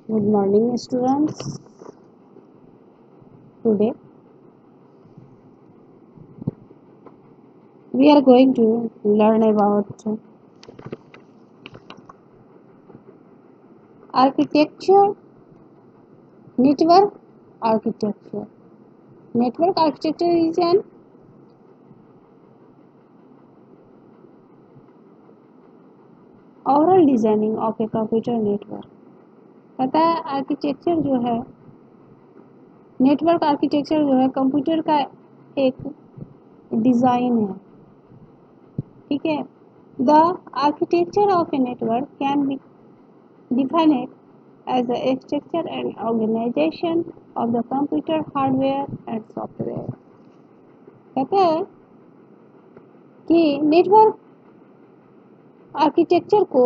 Good morning, students. Today we are going to learn about architecture, network architecture. Network architecture is an overall designing of a computer network. पता है architecture जो है network architecture जो है computer का एक design है. ठीक है. The architecture of a network can B defined as the structure and organization of the computer hardware and software. कहते हैं कि नेटवर्क आर्किटेक्चर को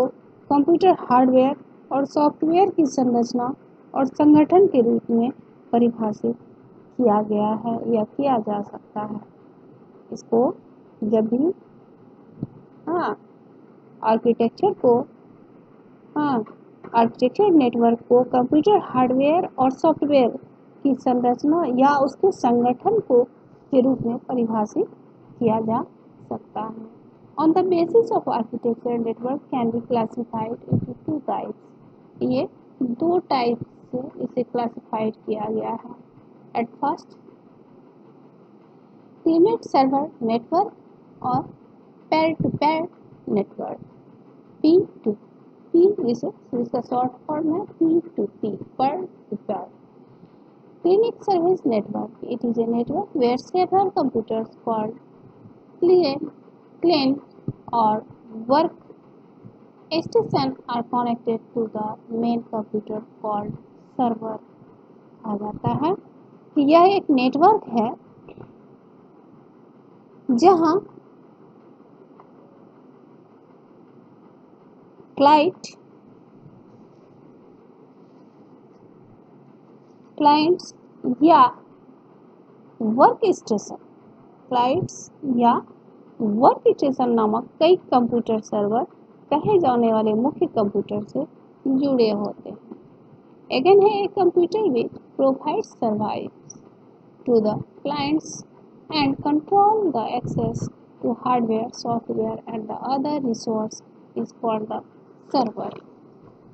कंप्यूटर हार्डवेयर और सॉफ्टवेयर की संरचना और संगठन के रूप में परिभाषित किया गया है या किया जा सकता है. इसको जब भी आर्किटेक्चर नेटवर्क को कंप्यूटर हार्डवेयर और सॉफ्टवेयर की संरचना या उसके संगठन को के रूप में परिभाषित किया जा सकता है. On the basis of architecture network can be classified into two types. ये दो टाइप से इसे क्लासिफाइड किया गया है. At first client server network और peer to peer network. P जिसे इसका शॉर्ट फॉर्म है P2P, per to pair. Client service network. It is a network where several computers called client or work station are connected to the main computer called server. कहा जाता है कि यह एक network है जहां क्लाइंट्स या वर्क स्टेशन नामक कई कंप्यूटर सर्वर कहे जाने वाले मुख्य कंप्यूटर से जुड़े होते हैं. अगेन है a computer which provides service to the clients and control the access to hardware, software and the other resource is called the server.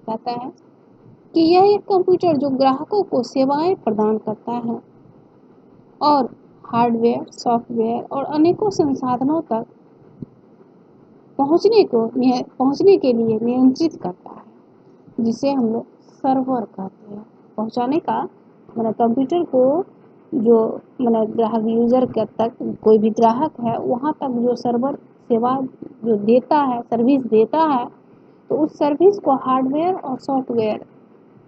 कहता है कि यह एक कंप्यूटर जो ग्राहकों को सेवाएं प्रदान करता है और हार्डवेयर, सॉफ्टवेयर और अनेकों संसाधनों तक पहुंचने के लिए नियंत्रित करता है, जिसे हम लोग सर्वर कहते हैं. पहुंचाने का मतलब कंप्यूटर को जो मतलब ग्राहक यूजर के तक कोई भी ग्राहक है वहाँ तक जो सर्वर सेवा जो देता है, सर्विस देता है, तो उस सर्विस को हार्डवेयर और सॉफ्टवेयर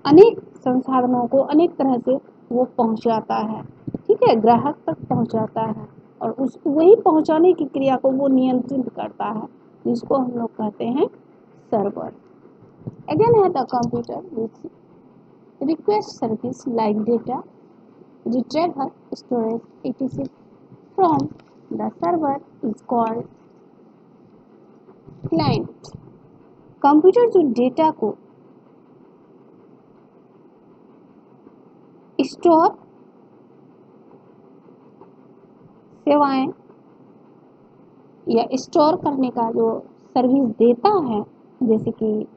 अनेक संसाधनों को अनेक तरह से वो पहुंचाता है. ठीक है, ग्राहक तक पहुंचाता है और उस वही पहुंचाने की क्रिया को वो नियंत्रित करता है, जिसको हम लोग कहते हैं सर्वर. अगेन है the computer which request service like data, retrieval, storage, etc. from the server is called client. Computer जो डेटा को स्टोर, सेवाएं या स्टोर करने का जो सर्विस देता है, जैसे कि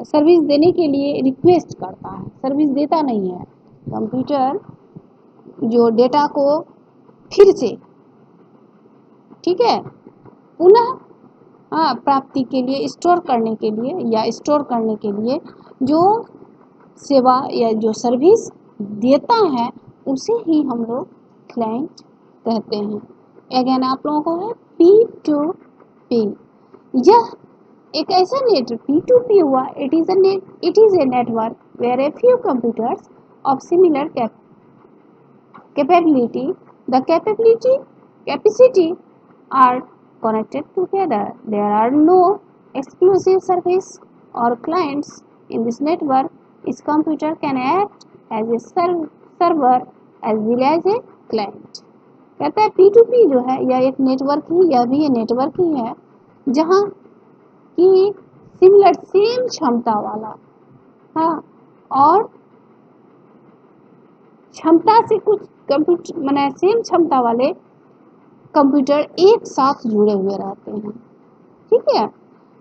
सर्विस देने के लिए रिक्वेस्ट करता है, सर्विस देता नहीं है. कंप्यूटर जो डेटा को फिर से ठीक है पुनः प्राप्ति के लिए, स्टोर करने के लिए या स्टोर करने के लिए जो सेवा या जो सर्विस देता है उसे ही हम लोग क्लाइंट कहते हैं. अगेन आप लोगों को है P2P. यह एक ऐसा नेटवर्क P2P हुआ. It is a network where a few computers of similar capability, the capacity are connected together. There are no exclusive service or clients in this network. Each computer can act as a server as well as a client. कहता है P2P जो है यह एक network ही, यह भी network ही है जहाँ की सेम क्षमता वाला और क्षमता से कुछ कंप्यूटर मैंने सेम क्षमता वाले कंप्यूटर एक साथ जुड़े हुए रहते हैं, ठीक है।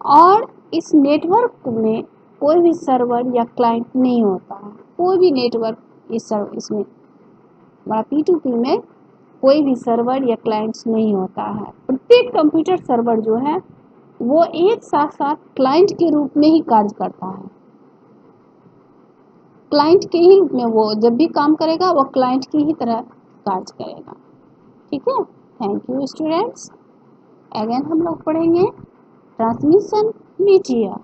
और इस नेटवर्क में कोई भी सर्वर या क्लाइंट नहीं होता है, कोई भी नेटवर्क इसमें P2P में कोई भी सर्वर या क्लाइंट्स नहीं होता है। प्रत्येक कंप्यूटर सर्वर जो है वो एक साथ साथ क्लाइंट के रूप में ही कार्य करता है, क्लाइंट के ही रूप में वो जब भी काम करेगा वो क्लाइंट की ही तरह कार्य करेगा, ठीक है। Thank you students. अगेन हम लोग पढ़ेंगे ट्रांसमिशन मीडिया।